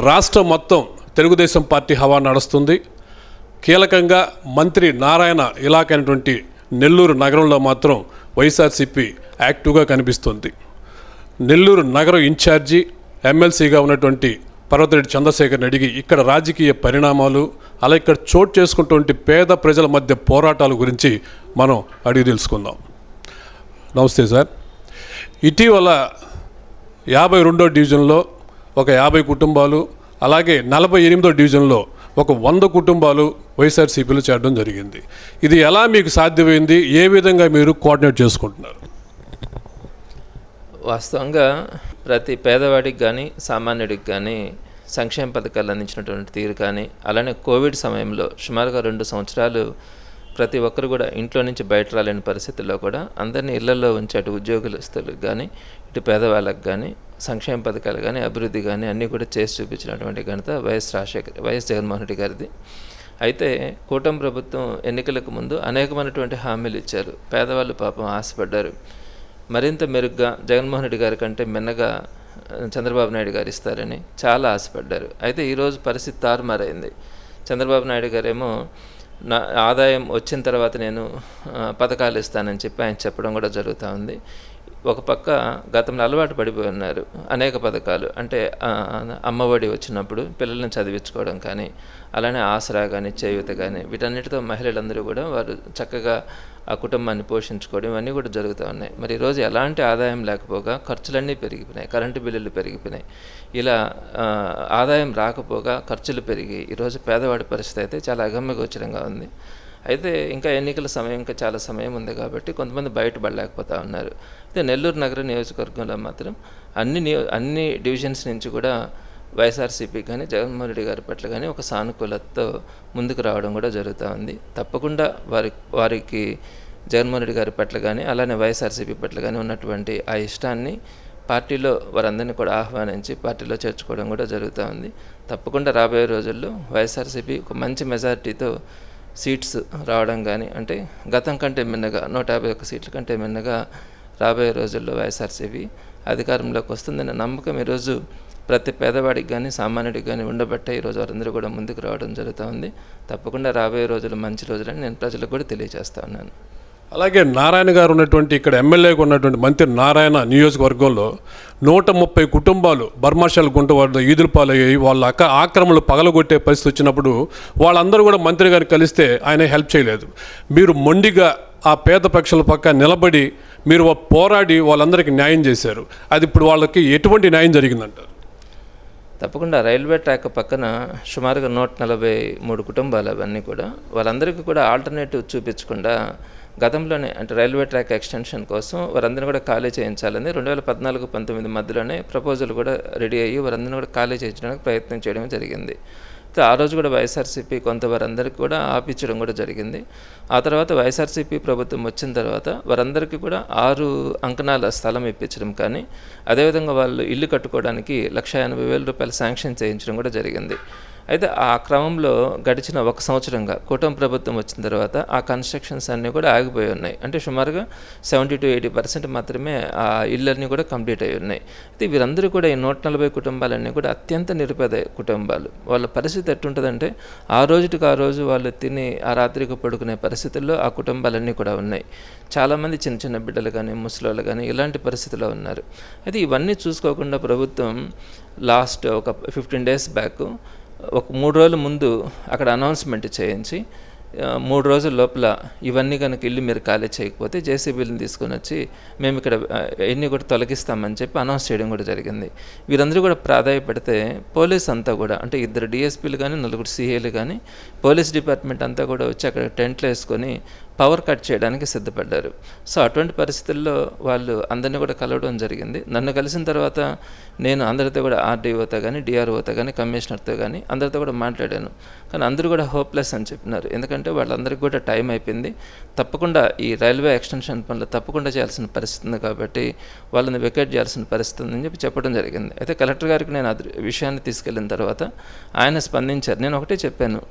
రాష్ట్రం మొత్తం తెలుగుదేశం పార్టీ హవా నడుస్తుంది. కీలకంగా మంత్రి నారాయణ ఇలాఖ అయినటువంటి నెల్లూరు నగరంలో మాత్రం వైఎస్ఆర్సీపీ యాక్టివ్గా కనిపిస్తుంది. నెల్లూరు నగరం ఇన్ఛార్జి ఎమ్మెల్సీగా ఉన్నటువంటి పర్వతిరెడ్డి చంద్రశేఖర్ని అడిగి ఇక్కడ రాజకీయ పరిణామాలు, అలా ఇక్కడ చోటు చేసుకున్నటువంటి పేద ప్రజల మధ్య పోరాటాల గురించి మనం అడిగి తెలుసుకుందాం. నమస్తే సార్. ఇటీవల 52వ డివిజన్లో ఒక 50 కుటుంబాలు, అలాగే 48వ డివిజన్లో ఒక 100 కుటుంబాలు వైఎస్ఆర్సీపీలో చేరడం జరిగింది. ఇది ఎలా మీకు సాధ్యమైంది? ఏ విధంగా మీరు కోఆర్డినేట్ చేసుకుంటున్నారు? వాస్తవంగా ప్రతి పేదవాడికి కానీ సామాన్యుడికి కానీ సంక్షేమ పథకాలు అందించినటువంటి తీరు కానీ, అలానే కోవిడ్ సమయంలో సుమారుగా 2 సంవత్సరాలు ప్రతి ఒక్కరు కూడా ఇంట్లో నుంచి బయట రాలేని పరిస్థితుల్లో కూడా అందరినీ ఇళ్లలో ఉంచి అటు ఉద్యోగస్తులకు కానీ ఇటు పేదవాళ్ళకు కానీ సంక్షేమ పథకాలు కానీ అభివృద్ధి కానీ అన్నీ కూడా చేసి చూపించినటువంటి ఘనత వైఎస్ జగన్మోహన్ రెడ్డి గారిది. అయితే కూటమి ప్రభుత్వం ఎన్నికలకు ముందు అనేకమైనటువంటి హామీలు ఇచ్చారు. పేదవాళ్ళు పాపం ఆశపడ్డారు. మరింత మెరుగ్గా జగన్మోహన్ రెడ్డి గారి కంటే మిన్నగా చంద్రబాబు నాయుడు గారు ఇస్తారని చాలా ఆశపడ్డారు. అయితే ఈరోజు పరిస్థితి తారుమారైంది. చంద్రబాబు నాయుడు గారేమో నా ఆదాయం వచ్చిన తర్వాత నేను పథకాలు ఇస్తానని చెప్పి ఆయన చెప్పడం కూడా జరుగుతూ ఉంది. ఒక పక్క గతంలో అలవాటు పడిపోయి ఉన్నారు అనేక పథకాలు, అంటే అమ్మఒడి వచ్చినప్పుడు పిల్లల్ని చదివించుకోవడం కానీ, అలానే ఆసరా కానీ, చేయూత కానీ, వీటన్నిటితో మహిళలందరూ కూడా వారు చక్కగా ఆ కుటుంబాన్ని పోషించుకోవడం ఇవన్నీ కూడా జరుగుతూ ఉన్నాయి. మరి ఈరోజు ఎలాంటి ఆదాయం లేకపోగా ఖర్చులన్నీ పెరిగిపోయినాయి, కరెంటు బిల్లులు పెరిగిపోయినాయి. ఇలా ఆదాయం రాకపోగా ఖర్చులు పెరిగి ఈరోజు పేదవాడి పరిస్థితి అయితే చాలా అగమ్యగోచరంగా ఉంది. అయితే ఇంకా ఎన్నికల సమయం ఇంకా చాలా సమయం ఉంది కాబట్టి కొంతమంది బయటపడలేకపోతూ ఉన్నారు. అయితే నెల్లూరు నగర నియోజకవర్గంలో మాత్రం అన్ని డివిజన్స్ నుంచి కూడా వైఎస్ఆర్సీపీ కానీ జగన్మోహన్ రెడ్డి గారి పట్ల కానీ ఒక సానుకూలతతో ముందుకు రావడం కూడా జరుగుతూ ఉంది. తప్పకుండా వారికి జగన్మోహన్ రెడ్డి గారి పట్ల కానీ అలానే వైఎస్ఆర్సీపీ పట్ల కానీ ఉన్నటువంటి ఆ ఇష్టాన్ని పార్టీలో వారందరినీ కూడా ఆహ్వానించి పార్టీలో చేర్చుకోవడం కూడా జరుగుతూ ఉంది. తప్పకుండా రాబోయే రోజుల్లో వైఎస్ఆర్సీపీ ఒక మంచి మెజారిటీతో సీట్స్ రావడం కానీ, అంటే గతం కంటే మిన్నగా 151 సీట్ల కంటే మిన్నగా రాబోయే రోజుల్లో వైఎస్ఆర్సీపీ అధికారంలోకి వస్తుందనే నమ్మకం ఈరోజు ప్రతి పేదవాడికి కానీ సామాన్యుడికి కానీ ఉండబట్టే ఈరోజు వారందరూ కూడా ముందుకు రావడం జరుగుతూ ఉంది. తప్పకుండా రాబోయే రోజులు మంచి రోజులని నేను ప్రజలకు కూడా తెలియజేస్తా ఉన్నాను. అలాగే నారాయణ గారు ఉన్నటువంటి ఇక్కడ ఎమ్మెల్యేగా ఉన్నటువంటి మంత్రి నారాయణ నియోజకవర్గంలో 130 కుటుంబాలు బర్మాషాల గుంట వద్ద ఈదుల పాలయ్యాయి. వాళ్ళ ఆక్రమణలు పగలగొట్టే పరిస్థితి వచ్చినప్పుడు వాళ్ళందరూ కూడా మంత్రి గారిని కలిస్తే ఆయన హెల్ప్ చేయలేదు. మీరు మొండిగా ఆ పేద పక్షుల పక్క నిలబడి మీరు పోరాడి వాళ్ళందరికీ న్యాయం చేశారు. అది ఇప్పుడు వాళ్ళకి ఎటువంటి న్యాయం జరిగిందంటారు? తప్పకుండా రైల్వే ట్రాక్ పక్కన సుమారుగా 143 కుటుంబాలు అవన్నీ కూడా వాళ్ళందరికీ కూడా ఆల్టర్నేటివ్ చూపించకుండా గతంలోనే, అంటే రైల్వే ట్రాక్ ఎక్స్టెన్షన్ కోసం వారందరినీ కూడా ఖాళీ చేయించాలని 2014-19 మధ్యలోనే ప్రపోజల్ కూడా రెడీ అయ్యి వారందరినీ కూడా ఖాళీ చేయించడానికి ప్రయత్నం చేయడం జరిగింది. ఆ రోజు కూడా వైఎస్ఆర్సీపీ కొంత వారందరికీ కూడా ఆపించడం కూడా జరిగింది. ఆ తర్వాత వైఎస్ఆర్సీపీ ప్రభుత్వం వచ్చిన తర్వాత వారందరికీ కూడా 6 అంకణాల స్థలం ఇప్పించడం కానీ, అదేవిధంగా వాళ్ళు ఇల్లు కట్టుకోవడానికి 1,80,000 రూపాయలు శాంక్షన్ చేయించడం కూడా జరిగింది. అయితే ఆ క్రమంలో గడిచిన 1 సంవత్సరంగా కూటమి ప్రభుత్వం వచ్చిన తర్వాత ఆ కన్స్ట్రక్షన్స్ అన్నీ కూడా ఆగిపోయి ఉన్నాయి. అంటే సుమారుగా 70-80% మాత్రమే ఆ ఇళ్ళన్నీ కూడా కంప్లీట్ అయి ఉన్నాయి. అయితే వీరందరూ కూడా ఈ 140 కుటుంబాలన్నీ కూడా అత్యంత నిరుపేద కుటుంబాలు. వాళ్ళ పరిస్థితి ఎట్టుంటుందంటే ఆ రోజుకి ఆ రోజు వాళ్ళు తిని ఆ రాత్రికి పడుకునే పరిస్థితుల్లో ఆ కుటుంబాలన్నీ కూడా ఉన్నాయి. చాలామంది చిన్న చిన్న బిడ్డలు కానీ ముసలోళ్ళు కానీ ఇలాంటి పరిస్థితిలో ఉన్నారు. అయితే ఇవన్నీ చూసుకోకుండా ప్రభుత్వం లాస్ట్ ఒక 15 days బ్యాక్ ఒక 3 రోజుల ముందు అక్కడ అనౌన్స్మెంట్ చేయించి 3 రోజుల లోపల ఇవన్నీ కనుక ఇల్లు మీరు ఖాళీ చేయకపోతే జేసీబీలను తీసుకొని వచ్చి మేము ఇక్కడ ఎన్ని కూడా తొలగిస్తామని చెప్పి అనౌన్స్ చేయడం కూడా జరిగింది. వీరందరూ కూడా ప్రాధాన్యపడితే పోలీస్ అంతా కూడా, అంటే 2 DSPలు కానీ 4 CAలు కానీ పోలీస్ డిపార్ట్మెంట్ అంతా కూడా వచ్చి అక్కడ టెంట్లు వేసుకొని పవర్ కట్ చేయడానికి సిద్ధపడ్డారు. సో అటువంటి పరిస్థితుల్లో వాళ్ళు అందరినీ కూడా కలవడం జరిగింది. నన్ను కలిసిన తర్వాత నేను అందరితో కూడా RDOతో కానీ DROతో కానీ కమిషనర్తో కానీ అందరితో కూడా మాట్లాడాను. కానీ అందరూ కూడా హోప్లెస్ అని చెప్పినారు. ఎందుకంటే వాళ్ళందరికీ కూడా టైం అయిపోయింది, తప్పకుండా ఈ రైల్వే ఎక్స్టెన్షన్ పనులు తప్పకుండా చేయాల్సిన పరిస్థితి ఉంది కాబట్టి వాళ్ళని వెకేట్ చేయాల్సిన పరిస్థితి ఉందని చెప్పి చెప్పడం జరిగింది. అయితే కలెక్టర్ గారికి నేను విషయాన్ని తీసుకెళ్ళిన తర్వాత ఆయన స్పందించారు. నేను ఒకటే చెప్పాను,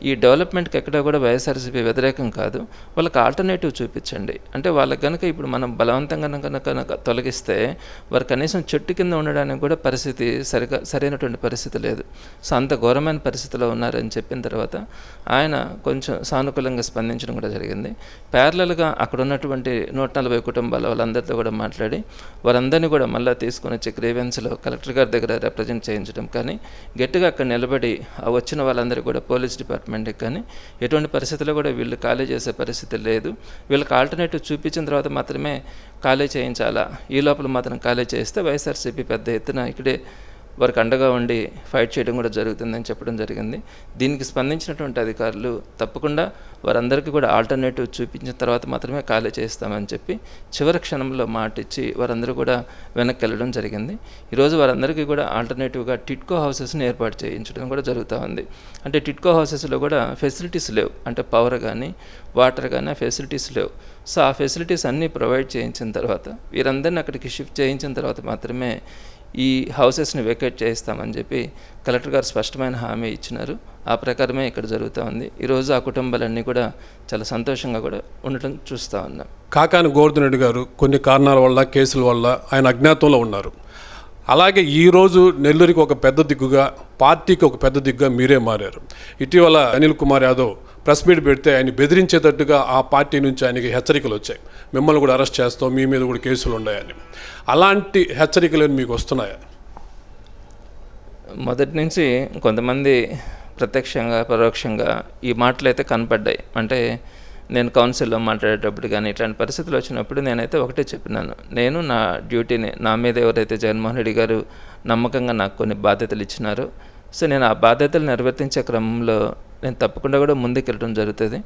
ఈ డెవలప్మెంట్కి ఎక్కడా కూడా వైఎస్ఆర్సీపీ వ్యతిరేకం కాదు, వాళ్ళ వాళ్ళకి ఆల్టర్నేటివ్ చూపించండి. అంటే వాళ్ళకి కనుక ఇప్పుడు మనం బలవంతంగా కనుక తొలగిస్తే వారు కనీసం చెట్టు కింద ఉండడానికి కూడా పరిస్థితి సరైనటువంటి పరిస్థితి లేదు. సో అంత ఘోరమైన పరిస్థితిలో ఉన్నారని చెప్పిన తర్వాత ఆయన కొంచెం సానుకూలంగా స్పందించడం కూడా జరిగింది. ప్యారలల్గా అక్కడ ఉన్నటువంటి 140 కుటుంబాల వాళ్ళందరితో కూడా మాట్లాడి వారందరినీ కూడా మళ్ళీ తీసుకొని వచ్చి గ్రీవెన్స్లో కలెక్టర్ గారి దగ్గర రిప్రజెంట్ చేయించడం కానీ, గట్టిగా అక్కడ నిలబడి వచ్చిన వాళ్ళందరూ కూడా పోలీస్ డిపార్ట్మెంట్కి కానీ ఎటువంటి పరిస్థితుల్లో కూడా వీళ్ళు ఖాళీ చేసే పరిస్థితి లేదు, వీళ్ళకి ఆల్టర్నేటివ్ చూపించిన తర్వాత మాత్రమే ఖాళీ చేయించాలా, ఈ లోపల మాత్రం ఖాళీ చేస్తే వైఎస్ఆర్సీపీ పెద్ద ఎత్తున ఇక్కడే వారికి అండగా ఉండి ఫైట్ చేయడం కూడా జరుగుతుందని చెప్పడం జరిగింది. దీనికి స్పందించినటువంటి అధికారులు తప్పకుండా వారందరికీ కూడా ఆల్టర్నేటివ్ చూపించిన తర్వాత మాత్రమే ఖాళీ చేస్తామని చెప్పి చివరి క్షణంలో మాట ఇచ్చి వారందరూ కూడా వెనక్కి వెళ్ళడం జరిగింది. ఈరోజు వారందరికీ కూడా ఆల్టర్నేటివ్గా టిట్కో హౌసెస్ని ఏర్పాటు చేయించడం కూడా జరుగుతూ ఉంది. అంటే టిట్కో హౌసెస్లో కూడా ఫెసిలిటీస్ లేవు, అంటే పవర్ కానీ వాటర్ కానీ ఆ ఫెసిలిటీస్ లేవు. సో ఆ ఫెసిలిటీస్ అన్నీ ప్రొవైడ్ చేయించిన తర్వాత వీరందరినీ అక్కడికి షిఫ్ట్ చేయించిన తర్వాత మాత్రమే ఈ హౌసెస్ని వెకేట్ చేయిస్తామని చెప్పి కలెక్టర్ గారు స్పష్టమైన హామీ ఇచ్చినారు. ఆ ప్రకారమే ఇక్కడ జరుగుతూ ఉంది. ఈరోజు ఆ కుటుంబాలన్నీ కూడా చాలా సంతోషంగా కూడా ఉండటం చూస్తూ ఉన్నాం. కాకాని గోవర్ధన్ రెడ్డి గారు కొన్ని కారణాల వల్ల, కేసుల వల్ల ఆయన అజ్ఞాతంలో ఉన్నారు. అలాగే ఈరోజు నెల్లూరుకి ఒక పెద్ద దిగ్గుగా, పార్టీకి ఒక పెద్ద దిగ్గుగా మీరే మారారు. ఇటీవల అనిల్ కుమార్ యాదవ్ ప్రెస్ మీట్ పెడితే ఆయన బెదిరించేటట్టుగా ఆ పార్టీ నుంచి ఆయనకి హెచ్చరికలు వచ్చాయి, మిమ్మల్ని కూడా అరెస్ట్ చేస్తాం, మీ మీద కూడా కేసులు ఉన్నాయని. అలాంటి హెచ్చరికలు మీకు వస్తున్నాయా? మొదటి నుంచి కొంతమంది ప్రత్యక్షంగా పరోక్షంగా ఈ మాటలు అయితే కనపడ్డాయి. అంటే నేను కౌన్సిల్లో మాట్లాడేటప్పుడు కానీ ఇట్లాంటి పరిస్థితులు వచ్చినప్పుడు నేనైతే ఒకటే చెప్పినాను, నేను నా డ్యూటీని, నా మీద ఎవరైతే జగన్మోహన్ రెడ్డి గారు నమ్మకంగా నాకు కొన్ని బాధ్యతలు ఇచ్చినారో, సో నేను ఆ బాధ్యతలు నిర్వర్తించే క్రమంలో నేను తప్పకుండా కూడా ముందుకెళ్ళడం జరుగుతుంది.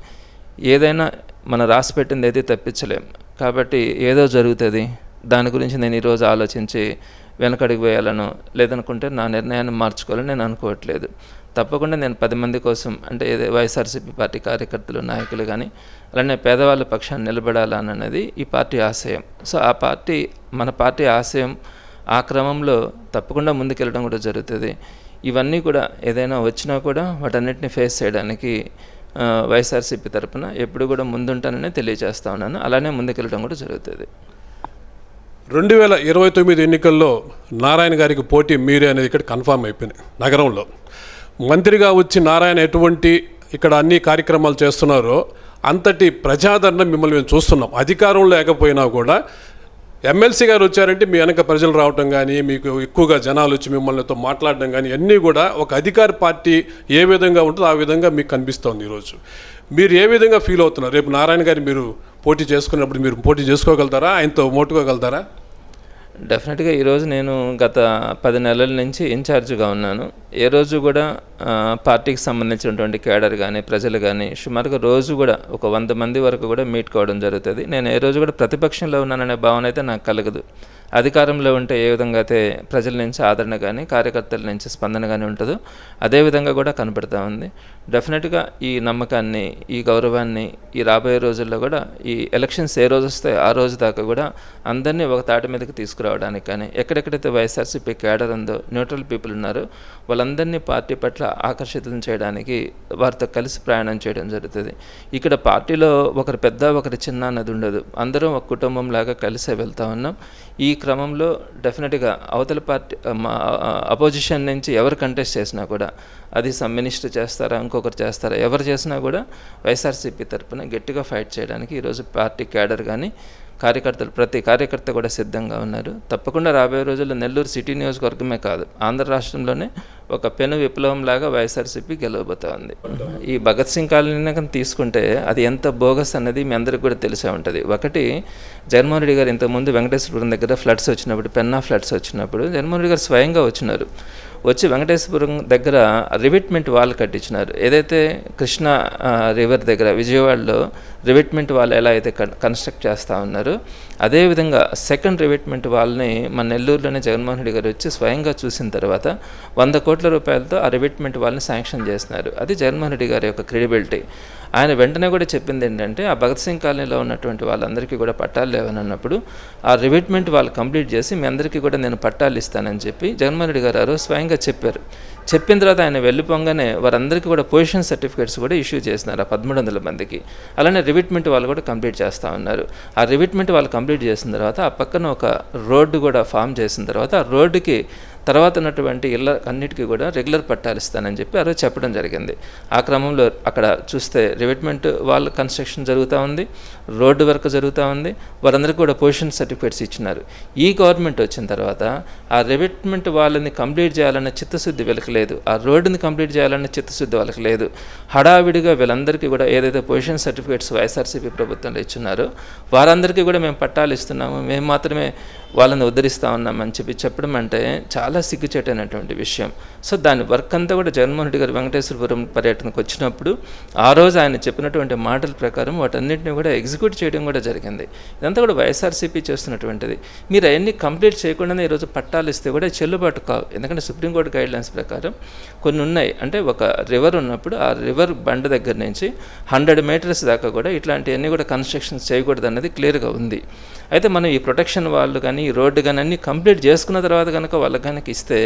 ఏదైనా మన రాసి పెట్టింది ఏది తప్పించలేం కాబట్టి ఏదో జరుగుతుంది, దాని గురించి నేను ఈరోజు ఆలోచించి వెనకడుగు వేయాలను లేదనుకుంటే నా నిర్ణయాన్ని మార్చుకోవాలని నేను అనుకోవట్లేదు. తప్పకుండా నేను 10 మంది కోసం, అంటే వైఎస్ఆర్సీపీ పార్టీ కార్యకర్తలు, నాయకులు కానీ అలానే పేదవాళ్ళ పక్షాన్ని నిలబడాలన్నది ఈ పార్టీ ఆశయం. సో ఆ పార్టీ, మన పార్టీ ఆశయం, ఆ క్రమంలో తప్పకుండా ముందుకెళ్ళడం కూడా జరుగుతుంది. ఇవన్నీ కూడా ఏదైనా వచ్చినా కూడా వాటన్నిటిని ఫేస్ చేయడానికి వైఎస్ఆర్సీపీ తరఫున ఎప్పుడు కూడా ముందుంటానని తెలియజేస్తా ఉన్నాను. అలానే ముందుకెళ్ళడం కూడా జరుగుతుంది. 2029 ఎన్నికల్లో నారాయణ గారికి పోటీ మీరే అనేది ఇక్కడ కన్ఫామ్ అయిపోయింది. నగరంలో మంత్రిగా వచ్చి నారాయణ ఎటువంటి ఇక్కడ అన్ని కార్యక్రమాలు చేస్తున్నారో అంతటి ప్రజాదరణ మిమ్మల్ని మేము చూస్తున్నాం. అధికారం లేకపోయినా కూడా ఎమ్మెల్సీ గారు వచ్చారంటే మీ వెనక ప్రజలు రావటం కానీ, మీకు ఎక్కువగా జనాలు వచ్చి మిమ్మల్నితో మాట్లాడడం కానీ అన్నీ కూడా ఒక అధికార పార్టీ ఏ విధంగా ఉంటుందో ఆ విధంగా మీకు కనిపిస్తోంది. ఈరోజు మీరు ఏ విధంగా ఫీల్ అవుతున్నారు? రేపు నారాయణ గారు మీరు పోటీ చేసుకున్నప్పుడు మీరు పోటీ చేసుకోగలుగుతారా? ఆయనతో మోటుకోగలుగుతారా? డెఫినెట్గా ఈరోజు నేను గత 10 నెలల నుంచి ఇన్ఛార్జ్గా ఉన్నాను. ఏ రోజు కూడా పార్టీకి సంబంధించినటువంటి కేడర్ కానీ, ప్రజలు కానీ సుమారుగా రోజు కూడా ఒక 100 మంది వరకు కూడా మీట్ కావడం జరుగుతుంది. నేను ఏ రోజు కూడా ప్రతిపక్షంలో ఉన్నాననే భావన అయితే నాకు కలగదు. అధికారంలో ఉంటే ఏ విధంగా అయితే ప్రజల నుంచి ఆదరణ కానీ, కార్యకర్తల నుంచి స్పందన కానీ ఉంటుందో అదేవిధంగా కూడా కనపడుతూ ఉంది. డెఫినెట్గా ఈ నమ్మకాన్ని, ఈ గౌరవాన్ని ఈ రాబోయే రోజుల్లో కూడా, ఈ ఎలక్షన్స్ ఏ రోజు వస్తే ఆ రోజు దాకా కూడా అందరినీ ఒక తాటి మీదకి తీసుకురావడానికి కానీ, ఎక్కడెక్కడైతే వైఎస్ఆర్సీపీ కేడర్ ఉందో, న్యూట్రల్ పీపుల్ ఉన్నారో వాళ్ళందరినీ పార్టీ పట్ల ఆకర్షితం చేయడానికి వారితో కలిసి ప్రయాణం చేయడం జరుగుతుంది. ఇక్కడ పార్టీలో ఒకరు పెద్ద ఒకరి చిన్న అన్నది ఉండదు. అందరం ఒక కుటుంబం లాగా కలిసే వెళ్తూ ఉన్నాం. ఈ క్రమంలో డెఫినెట్గా అవతల పార్టీ అపోజిషన్ నుంచి ఎవరు కంటెస్ట్ చేసినా కూడా, అది సమ్ మినిస్టర్ చేస్తారా, ఇంకొకరు చేస్తారా, ఎవరు చేసినా కూడా వైఎస్ఆర్సీపీ తరఫున గట్టిగా ఫైట్ చేయడానికి ఈరోజు పార్టీ క్యాడర్ కానీ, కార్యకర్తలు, ప్రతి కార్యకర్త కూడా సిద్ధంగా ఉన్నారు. తప్పకుండా రాబోయే రోజుల్లో నెల్లూరు సిటీ నియోజకవర్గమే కాదు, ఆంధ్ర రాష్ట్రంలోనే ఒక పెను విప్లవంలాగా వైఎస్ఆర్సీపీ గెలవబోతా ఉంది. ఈ భగత్ సింగ్ కాలనీ కానీ తీసుకుంటే అది ఎంత బోగస్ అన్నది మీ అందరికీ కూడా తెలిసే ఉంటుంది. ఒకటి, జగన్మోహన్ రెడ్డి గారు ఇంతకుముందు వెంకటేశ్వరపురం దగ్గర ఫ్లడ్స్ వచ్చినప్పుడు, పెన్నా ఫ్లడ్స్ వచ్చినప్పుడు జగన్మోహన్ రెడ్డి గారు స్వయంగా వచ్చినారు. వచ్చి వెంకటేశ్వరం దగ్గర రివిట్మెంట్ వాల్ కట్టించినారు. ఏదైతే కృష్ణా రివర్ దగ్గర విజయవాడలో రివిట్మెంట్ వాల్ ఎలా అయితే కన్స్ట్రక్ట్ చేస్తూ ఉన్నారో అదేవిధంగా సెకండ్ రివిట్మెంట్ వాల్ని మన నెల్లూరులోనే జగన్మోహన్ రెడ్డి గారు వచ్చి స్వయంగా చూసిన తర్వాత 100 కోట్ల రూపాయలతో ఆ రివిట్మెంట్ వాల్ని శాంక్షన్ చేస్తున్నారు. అది జగన్మోహన్ రెడ్డి గారి యొక్క క్రెడిబిలిటీ. ఆయన వెంటనే కూడా చెప్పింది ఏంటంటే ఆ భగత్ సింగ్ కాలనీలో ఉన్నటువంటి వాళ్ళందరికీ కూడా పట్టాలు లేవని అన్నప్పుడు ఆ రివిట్మెంట్ వాళ్ళు కంప్లీట్ చేసి మీ అందరికీ కూడా నేను పట్టాలు ఇస్తానని చెప్పి జగన్మోహన్ రెడ్డి గారు ఆ రోజు స్వయంగా చెప్పారు. చెప్పిన తర్వాత ఆయన వెళ్ళిపోగానే వారందరికీ కూడా పొజిషన్ సర్టిఫికేట్స్ కూడా ఇష్యూ చేసినారు ఆ 1300 మందికి. అలానే రివిట్మెంట్ వాళ్ళు కూడా కంప్లీట్ చేస్తూ ఉన్నారు. ఆ రివిట్మెంట్ వాళ్ళు కంప్లీట్ చేసిన తర్వాత ఆ పక్కన ఒక రోడ్డు కూడా ఫామ్ చేసిన తర్వాత ఆ రోడ్డుకి తర్వాత ఉన్నటువంటి ఇళ్ళ అన్నిటికీ కూడా రెగ్యులర్ పట్టాలు ఇస్తానని చెప్పి ఆ రోజు చెప్పడం జరిగింది. ఆ క్రమంలో అక్కడ చూస్తే రివిట్మెంట్ వాళ్ళ కన్స్ట్రక్షన్ జరుగుతూ ఉంది, రోడ్డు వర్క్ జరుగుతూ ఉంది, వారందరికీ కూడా పొజిషన్ సర్టిఫికేట్స్ ఇచ్చినారు. ఈ గవర్నమెంట్ వచ్చిన తర్వాత ఆ రివిట్మెంట్ వాళ్ళని కంప్లీట్ చేయాలన్న చిత్తశుద్ధి వీళ్ళకి లేదు, ఆ రోడ్డుని కంప్లీట్ చేయాలన్న చిత్తశుద్ధి వాళ్ళకి లేదు. హడావిడిగా వీళ్ళందరికీ కూడా ఏదైతే పొజిషన్ సర్టిఫికేట్స్ వైఎస్ఆర్సీపీ ప్రభుత్వంలో ఇచ్చున్నారో వారందరికీ కూడా మేము పట్టాలు ఇస్తున్నాము, మేము మాత్రమే వాళ్ళని ఉద్ధరిస్తూ ఉన్నామని చెప్పడం అంటే చాలా సిగ్గుచేటైనటువంటి విషయం. సో దాని వర్క్ అంతా కూడా జగన్మోహన్ రెడ్డి గారు వెంకటేశ్వరపురం పర్యటనకు వచ్చినప్పుడు ఆ రోజు ఆయన చెప్పినటువంటి మాటల ప్రకారం వాటన్నిటిని కూడా ఎగ్జిక్యూట్ చేయడం కూడా జరిగింది. ఇదంతా కూడా వైఎస్ఆర్సీపీ చేస్తున్నటువంటిది. మీరు అవన్నీ కంప్లీట్ చేయకుండానే ఈరోజు పట్టాలు ఇస్తే కూడా చెల్లుబాటు కావు. ఎందుకంటే సుప్రీంకోర్టు గైడ్లైన్స్ ప్రకారం కొన్ని ఉన్నాయి. అంటే ఒక రివర్ ఉన్నప్పుడు ఆ రివర్ బండ దగ్గర నుంచి 100 మీటర్స్ దాకా కూడా ఇట్లాంటివన్నీ కూడా కన్స్ట్రక్షన్స్ చేయకూడదు అన్నది క్లియర్గా ఉంది. అయితే మనం ఈ ప్రొటెక్షన్ వాళ్ళు కానీ ఈ రోడ్డు కానీ అన్నీ కంప్లీట్ చేసుకున్న తర్వాత కనుక వాళ్ళకి కనుక ఇస్తే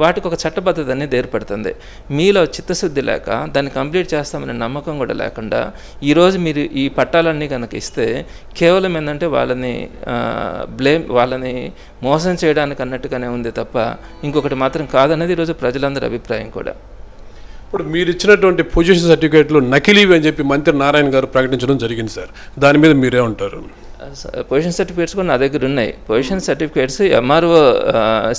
వాటికి ఒక చట్టబద్ధత అనేది ఏర్పడుతుంది. మీలో చిత్తశుద్ధి లేక దాన్ని కంప్లీట్ చేస్తామనే నమ్మకం కూడా లేకుండా ఈరోజు మీరు ఈ పట్టాలన్నీ కనుక ఇస్తే కేవలం ఏంటంటే వాళ్ళని మోసం చేయడానికి అన్నట్టుగానే ఉంది తప్ప ఇంకొకటి మాత్రం కాదనేది ఈరోజు ప్రజలందరి అభిప్రాయం కూడా. ఇప్పుడు మీరు ఇచ్చినటువంటి పొజిషన్ సర్టిఫికేట్లు నకిలీవి అని చెప్పి మంత్రి నారాయణ గారు ప్రకటించడం జరిగింది సార్, దాని మీద మీరేమంటారు? పొజిషన్ సర్టిఫికేట్స్ కూడా నా దగ్గర ఉన్నాయి. పొజిషన్ సర్టిఫికేట్స్ ఎంఆర్ఓ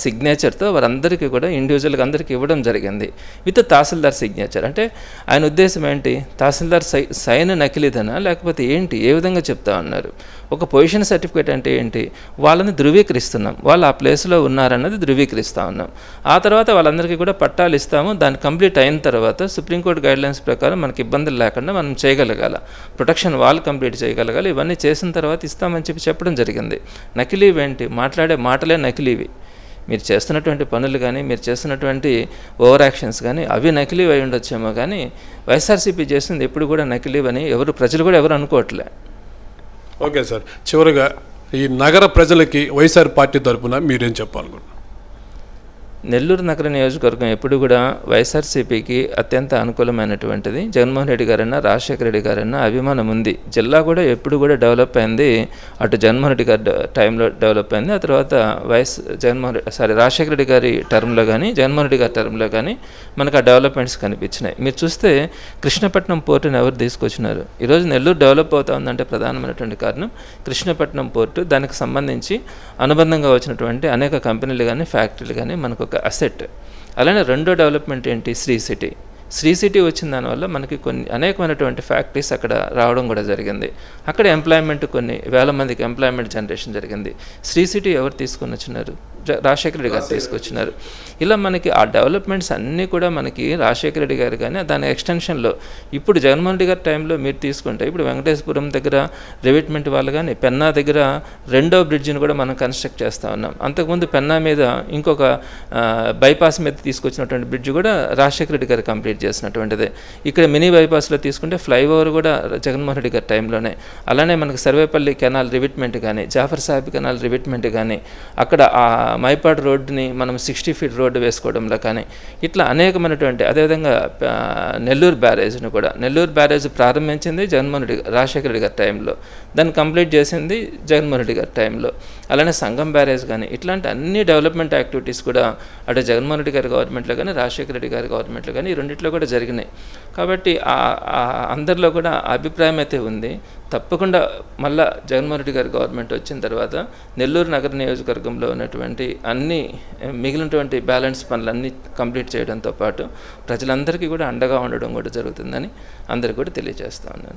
సిగ్నేచర్తో వారందరికీ కూడా ఇండివిజువల్గా అందరికీ ఇవ్వడం జరిగింది విత్ తహసీల్దార్ సిగ్నేచర్. అంటే ఆయన ఉద్దేశం ఏంటి? తహసీల్దార్ సైన్ నకిలీదనా లేకపోతే ఏంటి? ఏ విధంగా చెప్తా ఉన్నారు? ఒక పొజిషన్ సర్టిఫికేట్ అంటే ఏంటి? వాళ్ళని ధృవీకరిస్తున్నాం, వాళ్ళు ఆ ప్లేస్లో ఉన్నారన్నది ధృవీకరిస్తూ ఉన్నాం. ఆ తర్వాత వాళ్ళందరికీ కూడా పట్టాలు ఇస్తాము. దాన్ని కంప్లీట్ అయిన తర్వాత సుప్రీంకోర్టు గైడ్లైన్స్ ప్రకారం మనకి ఇబ్బందులు లేకుండా మనం చేయగలగాల, ప్రొటెక్షన్ వాళ్ళు కంప్లీట్ చేయగలగాలి. ఇవన్నీ చేసిన తర్వాత ఇస్తామని చెప్పడం జరిగింది. నకిలీవి ఏంటి? మాట్లాడే మాటలే నకిలీవి. మీరు చేస్తున్నటువంటి పనులు కానీ మీరు చేస్తున్నటువంటి ఓవర్ యాక్షన్స్ కానీ అవి నకిలీవి అయి ఉండొచ్చేమో కానీ వైఎస్ఆర్సీపీ చేసింది ఎప్పుడు కూడా నకిలీవని ప్రజలు కూడా ఎవరు అనుకోవట్లే. ఓకే సార్, చివరిగా ఈ నగర ప్రజలకి వైఎస్ఆర్ పార్టీ తరఫున మీరేం చెప్పాలనుకుంటున్నారు? నెల్లూరు నగర నియోజకవర్గం ఎప్పుడు కూడా వైఎస్ఆర్సీపీకి అత్యంత అనుకూలమైనటువంటిది. జగన్మోహన్ రెడ్డి గారన్నా రాజశేఖర రెడ్డి గారన్నా అభిమానం ఉంది. జిల్లా కూడా ఎప్పుడు కూడా డెవలప్ అయింది. అటు జగన్మోహన్ రెడ్డి గారి టైంలో డెవలప్ అయింది, ఆ తర్వాత రాజశేఖర రెడ్డి గారి టర్మ్లో కానీ జగన్మోహన్ రెడ్డి గారి టర్మ్లో కానీ మనకు ఆ డెవలప్మెంట్స్ కనిపించినాయి. మీరు చూస్తే కృష్ణపట్నం పోర్టుని ఎవరు తీసుకొచ్చినారు? ఈరోజు నెల్లూరు డెవలప్ అవుతా ఉందంటే ప్రధానమైనటువంటి కారణం కృష్ణపట్నం పోర్టు, దానికి సంబంధించి అనుబంధంగా వచ్చినటువంటి అనేక కంపెనీలు కానీ ఫ్యాక్టరీలు కానీ మనకు ఒక అసెట్. అలానే రెండో డెవలప్మెంట్ ఏంటి? శ్రీ సిటీ వచ్చిన దానివల్ల మనకి కొన్ని అనేకమైనటువంటి ఫ్యాక్టరీస్ అక్కడ రావడం కూడా జరిగింది. అక్కడ ఎంప్లాయ్మెంట్ కొన్ని వేల మందికి ఎంప్లాయ్మెంట్ జనరేషన్ జరిగింది. శ్రీ సిటీ ఎవరు తీసుకొని వచ్చినారు? రాజశేఖర రెడ్డి గారు తీసుకొచ్చినారు. ఇలా మనకి ఆ డెవలప్మెంట్స్ అన్నీ కూడా మనకి రాజశేఖర రెడ్డి గారు కానీ దాని ఎక్స్టెన్షన్లో ఇప్పుడు జగన్మోహన్ రెడ్డి గారి టైంలో మీరు తీసుకుంటే ఇప్పుడు వెంకటేశ్వరం దగ్గర రివిట్మెంట్ వాళ్ళు కానీ పెన్నా దగ్గర రెండో బ్రిడ్జిని కూడా మనం కన్స్ట్రక్ట్ చేస్తూ ఉన్నాం. అంతకుముందు పెన్నా మీద ఇంకొక బైపాస్ మీద తీసుకొచ్చినటువంటి బ్రిడ్జ్ కూడా రాజశేఖర రెడ్డి గారు కంప్లీట్ చేసినటువంటిదే. ఇక్కడ మినీ బైపాస్లో తీసుకుంటే ఫ్లైఓవర్ కూడా జగన్మోహన్ రెడ్డి గారి టైంలోనే. అలానే మనకు సర్వేపల్లి కెనాల్ రివిట్మెంట్ కానీ జాఫర్ సాహెబ్ కెనాల్ రివిట్మెంట్ కానీ అక్కడ మైపాడ్ రోడ్డుని మనం 60 ఫీట్ రోడ్డు వేసుకోవడంలో కానీ ఇట్లా అనేకమైనటువంటి, అదేవిధంగా నెల్లూరు బ్యారేజ్ ప్రారంభించింది రాజశేఖర రెడ్డి గారి టైంలో, దాన్ని కంప్లీట్ చేసింది జగన్మోహన్ రెడ్డి గారి టైంలో. అలానే సంగం బ్యారేజ్ కానీ ఇట్లాంటి అన్ని డెవలప్మెంట్ యాక్టివిటీస్ కూడా అటు జగన్మోహన్ రెడ్డి గారి గవర్నమెంట్లో కానీ రాజశేఖర రెడ్డి గారి గవర్నమెంట్లో కానీ ఈ రెండిట్లో కూడా జరిగినాయి. కాబట్టి అందరిలో కూడా అభిప్రాయం అయితే ఉంది. తప్పకుండా మళ్ళా జగన్మోహన్ రెడ్డి గారి గవర్నమెంట్ వచ్చిన తర్వాత నెల్లూరు నగర నియోజకవర్గంలో ఉన్నటువంటి అన్ని మిగిలినటువంటి బ్యాలెన్స్ పనులన్నీ కంప్లీట్ చేయడంతో పాటు ప్రజలందరికీ కూడా అండగా ఉండడం కూడా జరుగుతుందని అందరికీ కూడా తెలియజేస్తా ఉన్నాను.